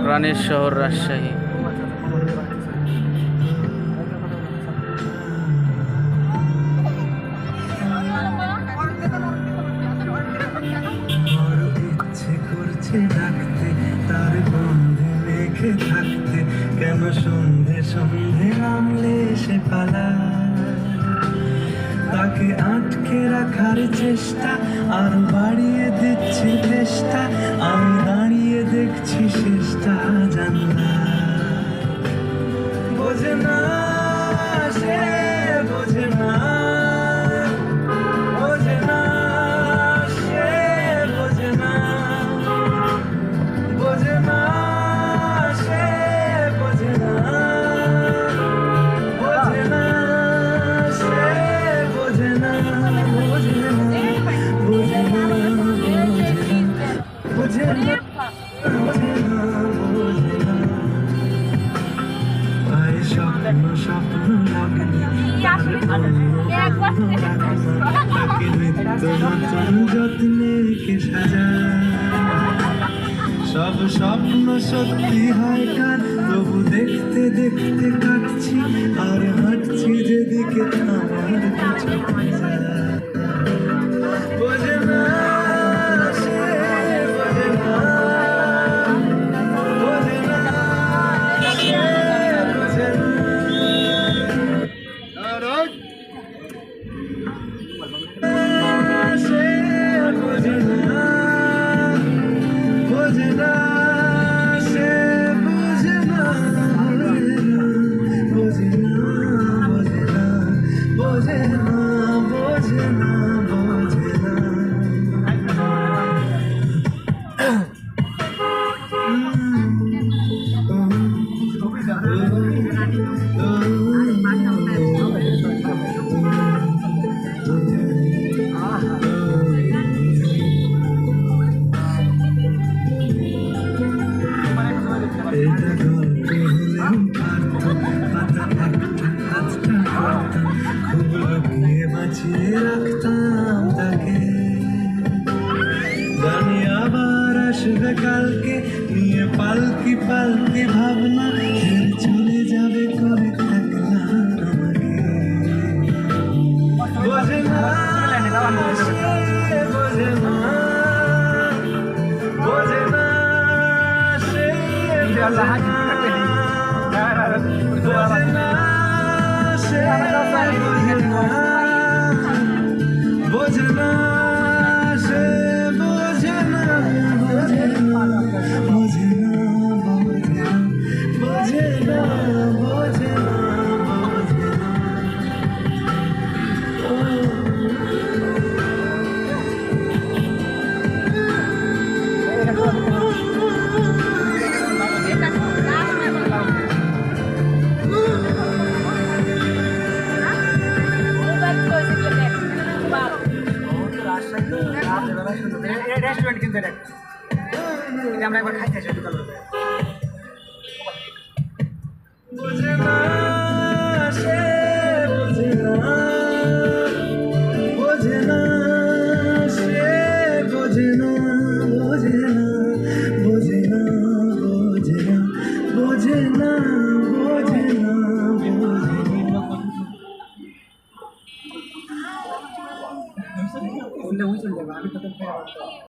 প্রাণের শহর রাজশাহী। ডাকতে তার বন্ধে মেখে থাকতে, কেন সন্ধে সন্ধে নামলে সে পালা। তাকে আটকে রাখার চেষ্টা আরো বাড়িয়ে দিচ্ছি চেষ্টা, আমি দাঁড়িয়ে দেখছি শেষটা জানলা। বোঝে না সে, বোঝে না, বোঝে না সে, বোঝে না, বোঝে না সে, বোঝে না, বোঝে না সে, বোঝে না, বোঝে না, বোঝে না, বোঝে না, বোঝে না, বোঝে না। আয় স্বপ্ন স্বপ্ন লাগনি, তাকে নিত্য নতুন যত্নে কে সাজায়। সব স্বপ্ন সত্যি হয় কার, তবু দেখতে দেখতে কাটছি আর হাঁটছি যেদিকে আমার পিছু যায়। বোঝে না সে, বোঝে না, বোঝে না সে, বোঝে না। সে বোঝে না, বোঝে না সে, বোঝে না, বোঝে না, বোঝে না, বোঝে না, বোঝে না, বোঝে না। এটা গল্প হলেও পারতো, পাতা একটা হাতটা করতাম, খুব লুকিয়ে বাঁচিয়ে রাখতাম তাকে। জানি আবার আসবে কালকে, নিয়ে পালকি পালকি ভাবনা, ফের চলে যাবে কবে থাকলা আমাকে। বোঝে না সে, বোঝে না, বোঝে না সে, বোঝে না, বোঝে না সে, বোঝে না, বোঝে না সে, বোঝে না, বোঝে না, বোঝে না, বোঝে না, বোঝে না, বোঝে না, বোঝে না। রেস্টুরেন্ট কিন্তু এটা আমরা একবার খাইতে আসি দোকান। বোঝে না সে,